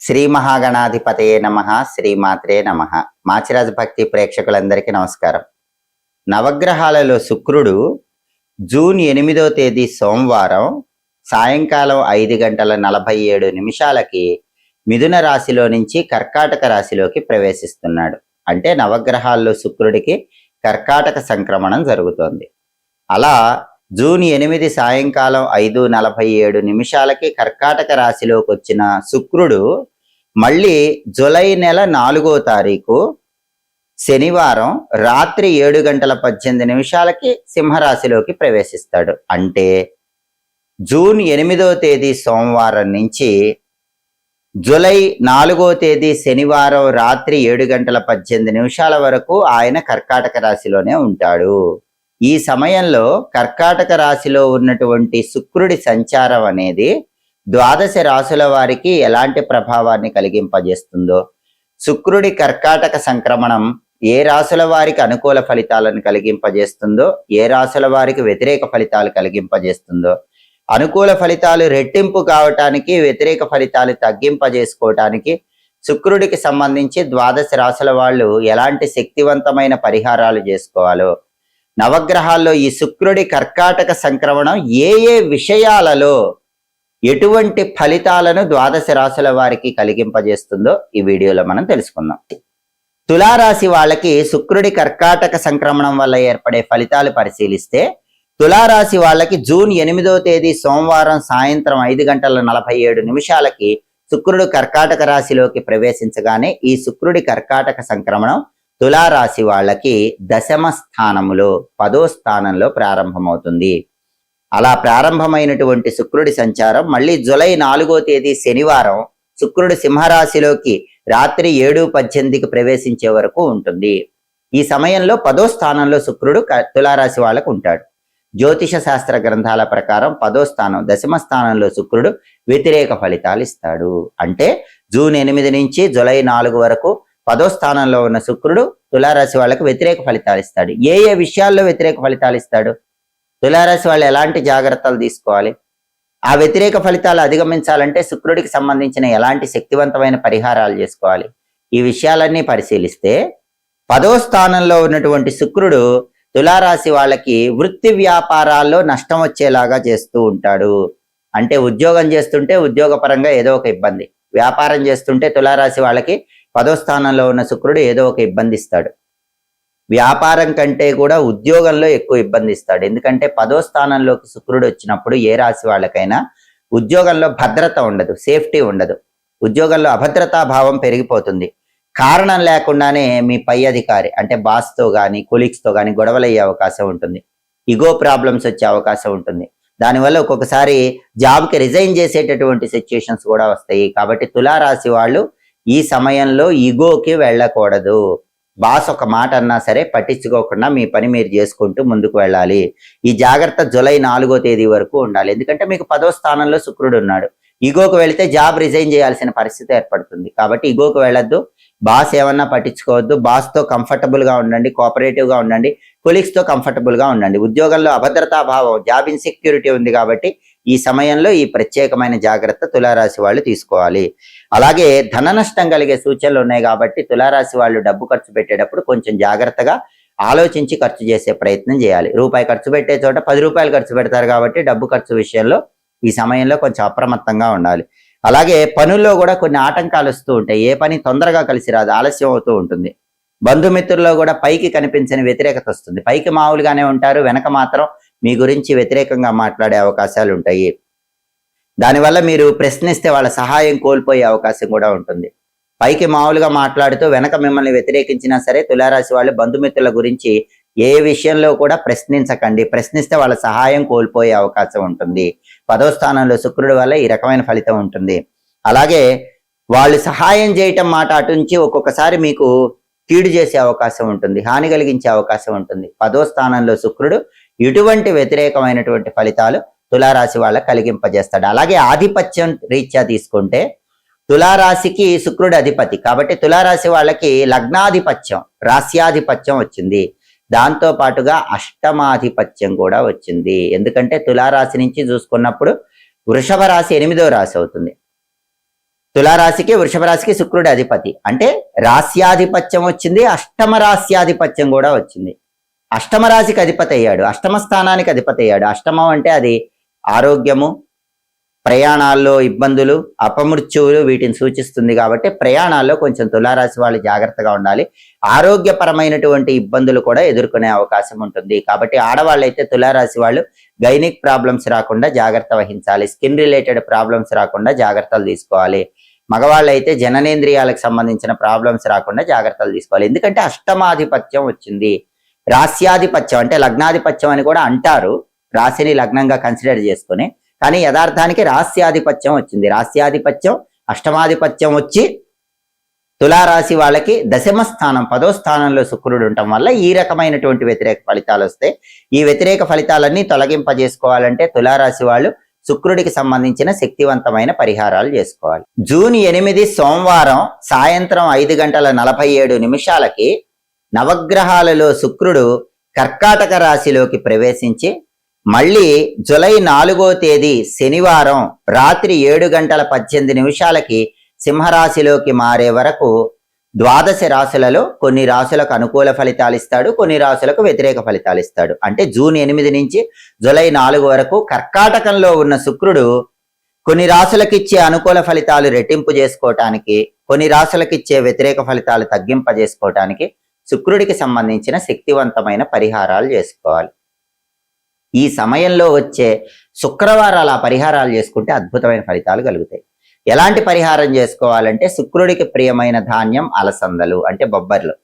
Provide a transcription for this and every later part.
శ్రీ మహాగణాధిపతయే నమః. శ్రీమాత్రే నమః. మాచిరాజు భక్తి ప్రేక్షకులందరికీ నమస్కారం. నవగ్రహాలలో శుక్రుడు జూన్ 8వ తేదీ సోమవారం సాయంకాలం 5:47 మిథున రాశిలో నుంచి కర్కాటక రాశిలోకి ప్రవేశిస్తున్నాడు. అంటే నవగ్రహాల్లో శుక్రుడికి కర్కాటక సంక్రమణం జరుగుతోంది. అలా జూన్ 8 సాయంకాలం 5:47 కర్కాటక రాశిలోకి వచ్చిన శుక్రుడు మళ్ళీ జూలై నెల 4వ తారీఖు శనివారం రాత్రి 7:18 సింహరాశిలోకి ప్రవేశిస్తాడు. అంటే జూన్ 8వ తేదీ సోమవారం నుంచి జూలై 4వ తేదీ శనివారం రాత్రి 7:18 వరకు ఆయన కర్కాటక రాశిలోనే ఉంటాడు. ఈ సమయంలో కర్కాటక రాశిలో ఉన్నటువంటి శుక్రుడి సంచారం అనేది ద్వాదశ రాశుల వారికి ఎలాంటి ప్రభావాన్ని కలిగింపజేస్తుందో, శుక్రుడి కర్కాటక సంక్రమణం ఏ రాశుల వారికి అనుకూల ఫలితాలను కలిగింపజేస్తుందో, ఏ రాశుల వారికి వ్యతిరేక ఫలితాలు కలిగింపజేస్తుందో, అనుకూల ఫలితాలు రెట్టింపు కావటానికి, వ్యతిరేక ఫలితాలు తగ్గింపజేసుకోవటానికి శుక్రుడికి సంబంధించి ద్వాదశ రాశుల వాళ్ళు ఎలాంటి శక్తివంతమైన పరిహారాలు చేసుకోవాలో, నవగ్రహాల్లో ఈ శుక్రుడి కర్కాటక సంక్రమణం ఏ ఏ విషయాలలో ఎటువంటి ఫలితాలను ద్వాదశ రాశుల వారికి కలిగింపజేస్తుందో ఈ వీడియోలో మనం తెలుసుకుందాం. తులారాశి వాళ్ళకి శుక్రుడి కర్కాటక సంక్రమణం వల్ల ఏర్పడే ఫలితాలు పరిశీలిస్తే, తులారాశి వాళ్ళకి జూన్ 8వ తేదీ సోమవారం సాయంత్రం 5:47 శుక్రుడు కర్కాటక రాశిలోకి ప్రవేశించగానే ఈ శుక్రుడి కర్కాటక సంక్రమణం తులారాశి వాళ్ళకి 10వ స్థానములో 10వ స్థానంలో ప్రారంభమవుతుంది. అలా ప్రారంభమైనటువంటి శుక్రుడి సంచారం మళ్ళీ జూలై 4వ తేదీ శనివారం శుక్రుడు సింహరాశిలోకి రాత్రి 7:18 ప్రవేశించే వరకు ఉంటుంది. ఈ సమయంలో 10వ స్థానంలో శుక్రుడు తులారాశి వాళ్ళకు ఉంటాడు. జ్యోతిష శాస్త్ర గ్రంథాల ప్రకారం 10వ స్థానం 10వ స్థానంలో శుక్రుడు వ్యతిరేక ఫలితాలు ఇస్తాడు. అంటే జూన్ 8 నుంచి జూలై 4 వరకు 10వ స్థానంలో ఉన్న శుక్రుడు తులారాశి వాళ్ళకు వ్యతిరేక ఫలితాలు ఇస్తాడు. ఏ ఏ విషయాల్లో వ్యతిరేక ఫలితాలు ఇస్తాడు, తులారాశి వాళ్ళు ఎలాంటి జాగ్రత్తలు తీసుకోవాలి, ఆ వ్యతిరేక ఫలితాలు అధిగమించాలంటే శుక్రుడికి సంబంధించిన ఎలాంటి శక్తివంతమైన పరిహారాలు చేసుకోవాలి, ఈ విషయాలన్నీ పరిశీలిస్తే 10వ స్థానంలో ఉన్నటువంటి శుక్రుడు తులారాశి వాళ్ళకి వృత్తి వ్యాపారాల్లో నష్టం వచ్చేలాగా చేస్తూ ఉంటాడు. అంటే ఉద్యోగం చేస్తుంటే ఉద్యోగపరంగా ఏదో ఒక ఇబ్బంది, వ్యాపారం చేస్తుంటే తులారాశి వాళ్ళకి 10వ స్థానంలో ఉన్న శుక్రుడు ఏదో ఒక ఇబ్బంది ఇస్తాడు. వ్యాపారం కంటే కూడా ఉద్యోగంలో ఎక్కువ ఇబ్బంది ఇస్తాడు. ఎందుకంటే 10వ స్థానంలోకి శుక్రుడు వచ్చినప్పుడు ఏ రాశి వాళ్ళకైనా ఉద్యోగంలో భద్రత ఉండదు, సేఫ్టీ ఉండదు, ఉద్యోగంలో అభద్రతా భావం పెరిగిపోతుంది. కారణం లేకుండానే మీ పై అధికారి అంటే బాస్తో కానీ కొలీగ్స్తో కానీ గొడవలయ్యే అవకాశం ఉంటుంది, ఇగో ప్రాబ్లమ్స్ వచ్చే అవకాశం ఉంటుంది. దానివల్ల ఒక్కొక్కసారి జాబ్కి రిజైన్ చేసేటటువంటి సిచ్యుయేషన్స్ కూడా వస్తాయి. కాబట్టి తులారాశి వాళ్ళు ఈ సమయంలో ఈగోకి వెళ్ళకూడదు. బాస్ ఒక మాట అన్నా సరే పట్టించుకోకుండా మీ పని మీరు చేసుకుంటూ ముందుకు వెళ్ళాలి. ఈ జాగ్రత్త జూలై 4వ తేదీ వరకు ఉండాలి. ఎందుకంటే మీకు 10వ స్థానంలో శుక్రుడు ఉన్నాడు. ఈగోకు వెళితే జాబ్ రిజైన్ చేయాల్సిన పరిస్థితి ఏర్పడుతుంది. కాబట్టి ఈగోకు వెళ్ళొద్దు, బాస్ ఏమన్నా పట్టించుకోవద్దు, బాస్తో కంఫర్టబుల్గా ఉండండి, కోఆపరేటివ్గా ఉండండి, కొలీగ్స్తో కంఫర్టబుల్గా ఉండండి. ఉద్యోగంలో అభద్రతా భావం, జాబ్ ఇన్సెక్యూరిటీ ఉంది కాబట్టి ఈ సమయంలో ఈ ప్రత్యేకమైన జాగ్రత్త తులారాశి వాళ్ళు తీసుకోవాలి. అలాగే ధన నష్టం కలిగే సూచనలు ఉన్నాయి కాబట్టి తులారాశి వాళ్ళు డబ్బు ఖర్చు పెట్టేటప్పుడు కొంచెం జాగ్రత్తగా ఆలోచించి ఖర్చు చేసే ప్రయత్నం చేయాలి. రూపాయి ఖర్చు పెట్టే చోట 10 రూపాయలు ఖర్చు పెడతారు కాబట్టి డబ్బు ఖర్చు విషయంలో ఈ సమయంలో కొంచెం అప్రమత్తంగా ఉండాలి. అలాగే పనుల్లో కూడా కొన్ని ఆటంకాలు వస్తూ ఉంటాయి. ఏ పని తొందరగా కలిసి రాదు, ఆలస్యం అవుతూ ఉంటుంది. బంధుమిత్రుల్లో కూడా పైకి కనిపించని వ్యతిరేకత వస్తుంది. పైకి మామూలుగానే ఉంటారు, వెనక మాత్రం మీ గురించి వ్యతిరేకంగా మాట్లాడే అవకాశాలు ఉంటాయి. దానివల్ల మీరు ప్రశ్నిస్తే వాళ్ళ సహాయం కోల్పోయే అవకాశం కూడా ఉంటుంది. పైకి మామూలుగా మాట్లాడుతూ వెనక మిమ్మల్ని వ్యతిరేకించినా సరే తులారాశి వాళ్ళు బంధుమిత్రుల గురించి ఏ విషయంలో కూడా ప్రశ్నించకండి. ప్రశ్నిస్తే వాళ్ళ సహాయం కోల్పోయే అవకాశం ఉంటుంది. 10వ స్థానంలో శుక్రుడి వల్ల ఈ రకమైన ఫలితం ఉంటుంది. అలాగే వాళ్ళు సహాయం చేయటం మాట అటుంచి ఒక్కొక్కసారి మీకు కీడు చేసే అవకాశం ఉంటుంది, హాని కలిగించే అవకాశం ఉంటుంది. 10వ స్థానంలో శుక్రుడు ఇటువంటి వ్యతిరేకమైనటువంటి ఫలితాలు తులారాశి వాళ్ళకి కలిగింపజేస్తాడు. అలాగే ఆధిపత్యం రీత్యా తీసుకుంటే తులారాశికి శుక్రుడు అధిపతి కాబట్టి తులారాశి వాళ్ళకి లగ్నాధిపత్యం, రాస్యాధిపత్యం వచ్చింది. దాంతో పాటుగా అష్టమాధిపత్యం కూడా వచ్చింది. ఎందుకంటే తులారాశి నుంచి చూసుకున్నప్పుడు వృషభ రాశి 8వ రాశి అవుతుంది. తులారాశికి వృషభ రాశికి శుక్రుడి అధిపతి. అంటే రాస్యాధిపత్యం వచ్చింది, అష్టమ రాస్యాధిపత్యం కూడా వచ్చింది. అష్టమ రాశికి అధిపతి అయ్యాడు, అష్టమ స్థానానికి అధిపతి అయ్యాడు. అష్టమం అంటే అది ఆరోగ్యము, ప్రయాణాల్లో ఇబ్బందులు, అపమృత్యువులు వీటిని సూచిస్తుంది. కాబట్టి ప్రయాణాల్లో కొంచెం తులారాశి వాళ్ళు జాగ్రత్తగా ఉండాలి. ఆరోగ్యపరమైనటువంటి ఇబ్బందులు కూడా ఎదుర్కొనే అవకాశం ఉంటుంది. కాబట్టి ఆడవాళ్ళైతే తులారాశి వాళ్ళు గైనిక్ ప్రాబ్లమ్స్ రాకుండా జాగ్రత్త వహించాలి, స్కిన్ రిలేటెడ్ ప్రాబ్లమ్స్ రాకుండా జాగ్రత్తలు తీసుకోవాలి. మగవాళ్ళైతే జననేంద్రియాలకు సంబంధించిన ప్రాబ్లమ్స్ రాకుండా జాగ్రత్తలు తీసుకోవాలి. ఎందుకంటే అష్టమాధిపత్యం వచ్చింది. రాస్యాధిపత్యం అంటే లగ్నాధిపత్యం అని కూడా అంటారు, రాశిని లగ్నంగా కన్సిడర్ చేసుకుని. కానీ యథార్థానికి రాస్యాధిపత్యం వచ్చింది. రాస్యాధిపత్యం అష్టమాధిపత్యం వచ్చి తులారాశి వాళ్ళకి దశమ స్థానం 10వ స్థానంలో శుక్రుడు ఉండటం వల్ల ఈ రకమైనటువంటి వ్యతిరేక ఫలితాలు వస్తాయి. ఈ వ్యతిరేక ఫలితాలన్నీ తొలగింపజేసుకోవాలంటే తులారాశి వాళ్ళు శుక్రుడికి సంబంధించిన శక్తివంతమైన పరిహారాలు చేసుకోవాలి. జూన్ 8 సోమవారం సాయంత్రం 5:47 నవగ్రహాలలో శుక్రుడు కర్కాటక రాశిలోకి ప్రవేశించి మళ్ళీ జూలై 4వ తేదీ శనివారం రాత్రి 7:18 సింహరాశిలోకి మారే వరకు ద్వాదశ రాశులలో కొన్ని రాశులకు అనుకూల ఫలితాలు ఇస్తాడు, కొన్ని రాశులకు వ్యతిరేక ఫలితాలు ఇస్తాడు. అంటే జూన్ 8 నుంచి జూలై 4 వరకు కర్కాటకంలో ఉన్న శుక్రుడు కొన్ని రాశులకు ఇచ్చే అనుకూల ఫలితాలు రెట్టింపు చేసుకోవటానికి, కొన్ని రాశులకు ఇచ్చే వ్యతిరేక ఫలితాలు తగ్గింపజేసుకోవటానికి శుక్రుడికి సంబంధించిన శక్తివంతమైన పరిహారాలు చేసుకోవాలి. ఈ సమయంలో వచ్చే శుక్రవారాలు ఆ పరిహారాలు చేసుకుంటే అద్భుతమైన ఫలితాలు కలుగుతాయి. ఎలాంటి పరిహారం చేసుకోవాలంటే శుక్రుడికి ప్రియమైన ధాన్యం అలసందలు అంటే బొబ్బర్లు.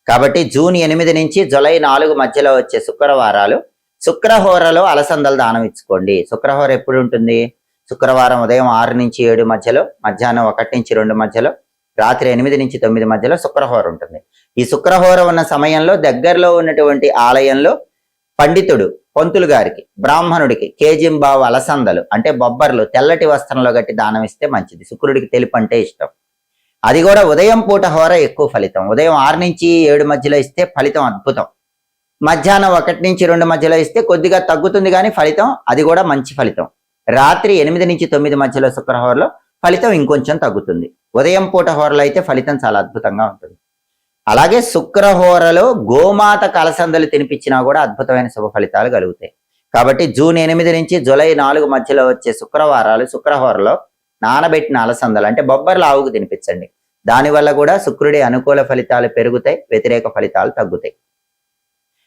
కాబట్టి జూన్ 8 నుంచి జూలై 4 మధ్యలో వచ్చే శుక్రవారాలు శుక్రహోరలో అలసందలు దానం ఇచ్చుకోండి. శుక్రహోర ఎప్పుడు ఉంటుంది? శుక్రవారం ఉదయం 6 నుంచి 7 మధ్యలో, మధ్యాహ్నం 1 నుంచి 2 మధ్యలో, రాత్రి 8 నుంచి 9 మధ్యలో శుక్రహోర ఉంటుంది. ఈ శుక్రహోర ఉన్న సమయంలో దగ్గరలో ఉన్నటువంటి ఆలయంలో పండితుడు పంతులు గారికి, బ్రాహ్మణుడికి కేజింబావు అలసందలు అంటే బొబ్బర్లు తెల్లటి వస్త్రంలో గట్టి దానం ఇస్తే మంచిది. శుక్రుడికి తెలుపు అంటే ఇష్టం. అది కూడా ఉదయం పూట హోర ఎక్కువ ఫలితం. ఉదయం 6 నుంచి 7 మధ్యలో ఇస్తే ఫలితం అద్భుతం. మధ్యాహ్నం 1 నుంచి 2 మధ్యలో ఇస్తే కొద్దిగా తగ్గుతుంది కానీ ఫలితం అది కూడా మంచి ఫలితం. రాత్రి 8 నుంచి 9 మధ్యలో శుక్రహోరలో ఫలితం ఇంకొంచెం తగ్గుతుంది. ఉదయం పూట హోరలో అయితే ఫలితం చాలా అద్భుతంగా ఉంటుంది. అలాగే శుక్రహోరలో గోమాత కలసందలు తినిపించినా కూడా అద్భుతమైన శుభ ఫలితాలు కలుగుతాయి. కాబట్టి జూన్ 8 నుంచి జూలై 4 మధ్యలో వచ్చే శుక్రవారాలు శుక్రహోరలో నానబెట్టిన అలసందలు అంటే బొబ్బర్లు ఆవుకు తినిపించండి. దానివల్ల కూడా శుక్రుడి అనుకూల ఫలితాలు పెరుగుతాయి, వ్యతిరేక ఫలితాలు తగ్గుతాయి.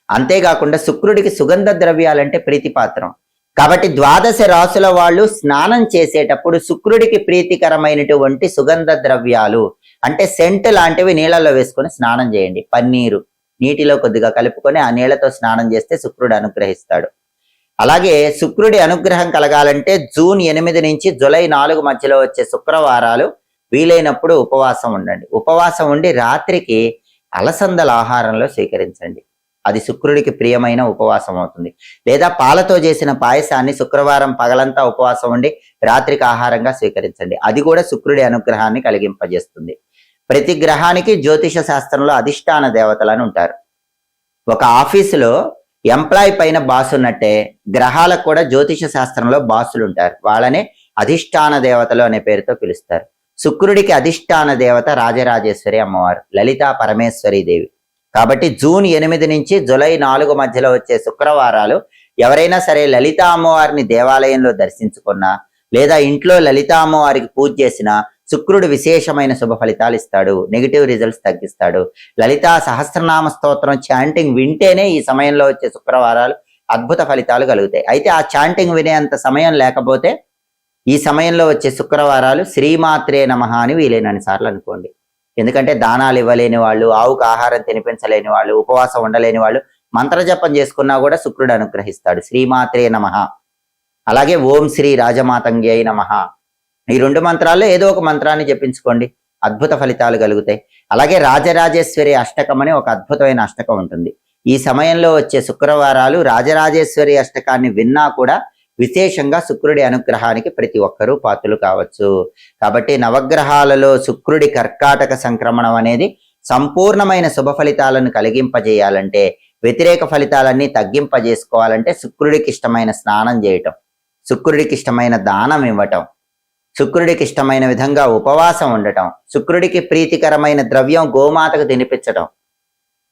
అంతేకాకుండా శుక్రుడికి సుగంధ ద్రవ్యాలంటే ప్రీతిపాత్రం. కాబట్టి ద్వాదశ రాశుల వాళ్ళు స్నానం చేసేటప్పుడు శుక్రుడికి ప్రీతికరమైనటువంటి సుగంధ ద్రవ్యాలు అంటే సెంట్ లాంటివి నీళ్ళలో వేసుకొని స్నానం చేయండి. పన్నీరు నీటిలో కొద్దిగా కలుపుకొని ఆ నీళ్లతో స్నానం చేస్తే శుక్రుడు అనుగ్రహిస్తాడు. అలాగే శుక్రుడి అనుగ్రహం కలగాలంటే జూన్ 8 నుంచి జూలై 4 మధ్యలో వచ్చే శుక్రవారాలు వీలైనప్పుడు ఉపవాసం ఉండండి. ఉపవాసం ఉండి రాత్రికి అలసందల ఆహారంలో స్వీకరించండి. అది శుక్రుడికి ప్రియమైన ఉపవాసం అవుతుంది. లేదా పాలతో చేసిన పాయసాన్ని శుక్రవారం పగలంతా ఉపవాసం ఉండి రాత్రికి ఆహారంగా స్వీకరించండి. అది కూడా శుక్రుడి అనుగ్రహాన్ని కలిగింపజేస్తుంది. ప్రతి గ్రహానికి జ్యోతిష శాస్త్రంలో అధిష్టాన దేవతలను ఉంటారు. ఒక ఆఫీసులో ఎంప్లాయ్ పైన బాస్ ఉన్నట్టే గ్రహాలకు కూడా జ్యోతిష శాస్త్రంలో బాసులు ఉంటారు. వాళ్ళనే అధిష్టాన దేవతలు అనే పేరుతో పిలుస్తారు. శుక్రుడికి అధిష్టాన దేవత రాజరాజేశ్వరి అమ్మవారు, లలితా పరమేశ్వరి దేవి. కాబట్టి జూన్ 8 నుంచి జూలై 4 మధ్యలో వచ్చే శుక్రవారాలు ఎవరైనా సరే లలితా అమ్మవారిని దేవాలయంలో దర్శించుకున్నా లేదా ఇంట్లో లలితా అమ్మవారికి పూజ చేసినా శుక్రుడు విశేషమైన శుభ ఫలితాలు ఇస్తాడు, నెగిటివ్ రిజల్ట్స్ తగ్గిస్తాడు. లలితా సహస్రనామ స్తోత్రం చాంటింగ్ వింటేనే ఈ సమయంలో వచ్చే శుక్రవారాలు అద్భుత ఫలితాలు కలుగుతాయి. అయితే ఆ చాంటింగ్ వినేంత సమయం లేకపోతే ఈ సమయంలో వచ్చే శుక్రవారాలు శ్రీమాత్రే నమః అని వీలైనన్ని సార్లు అనుకోండి. ఎందుకంటే దానాలు ఇవ్వలేని వాళ్ళు, ఆవుకు ఆహారం తినిపించలేని వాళ్ళు, ఉపవాసం ఉండలేని వాళ్ళు మంత్రజపం చేసుకున్నా కూడా శుక్రుడు అనుగ్రహిస్తాడు. శ్రీమాత్రే నమః, అలాగే ఓం శ్రీ రాజమాతంగ్యై నమః, ఈ 2 మంత్రాల్లో ఏదో ఒక మంత్రాన్ని జపించుకోండి, అద్భుత ఫలితాలు కలుగుతాయి. అలాగే రాజరాజేశ్వరి అష్టకం అని ఒక అద్భుతమైన అష్టకం ఉంటుంది. ఈ సమయంలో వచ్చే శుక్రవారాలు రాజరాజేశ్వరి అష్టకాన్ని విన్నా కూడా విశేషంగా శుక్రుడి అనుగ్రహానికి ప్రతి ఒక్కరూ పాత్రలు కావచ్చు. కాబట్టి నవగ్రహాలలో శుక్రుడి కర్కాటక సంక్రమణం అనేది సంపూర్ణమైన శుభ ఫలితాలను కలిగింపజేయాలంటే, వ్యతిరేక ఫలితాలన్నీ తగ్గింపజేసుకోవాలంటే శుక్రుడికి ఇష్టమైన స్నానం చేయటం, శుక్రుడికి ఇష్టమైన దానం ఇవ్వటం, శుక్రుడికి ఇష్టమైన విధంగా ఉపవాసం ఉండటం, శుక్రుడికి ప్రీతికరమైన ద్రవ్యం గోమాతకు తినిపించడం,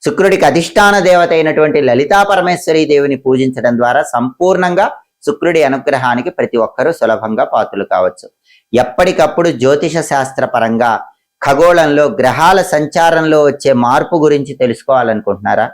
శుక్రుడికి అధిష్టాన దేవత అయినటువంటి లలితా పరమేశ్వరీ దేవిని పూజించడం ద్వారా సంపూర్ణంగా శుక్రుడి అనుగ్రహానికి ప్రతి ఒక్కరూ సులభంగా పాత్రలు కావచ్చు. ఎప్పటికప్పుడు జ్యోతిష శాస్త్ర పరంగా ఖగోళంలో గ్రహాల సంచారంలో వచ్చే మార్పు గురించి తెలుసుకోవాలనుకుంటున్నారా?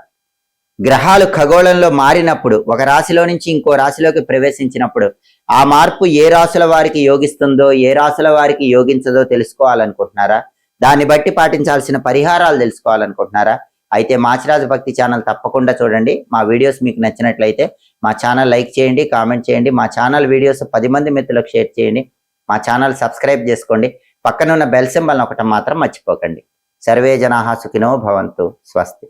గ్రహాలు ఖగోళంలో మారినప్పుడు, ఒక రాశిలో నుంచి ఇంకో రాశిలోకి ప్రవేశించినప్పుడు ఆ మార్పు ఏ రాశుల వారికి యోగిస్తుందో ఏ రాశుల వారికి యోగించదో తెలుసుకోవాలనుకుంటున్నారా? దాన్ని బట్టి పాటించాల్సిన పరిహారాలు తెలుసుకోవాలనుకుంటున్నారా? అయితే మాచిరాజు భక్తి ఛానల్ తప్పకుండా చూడండి. మా వీడియోస్ మీకు నచ్చినట్లయితే మా ఛానల్ లైక్ చేయండి, కామెంట్ చేయండి. మా ఛానల్ వీడియోస్ 10 మంది మిత్రులకు షేర్ చేయండి. మా ఛానల్ సబ్స్క్రైబ్ చేసుకోండి. పక్కన ఉన్న బెల్ సింబల్ నొక్కటం మాత్రం మర్చిపోకండి. సర్వే జనాః సుఖినో భవంతు. స్వస్తి.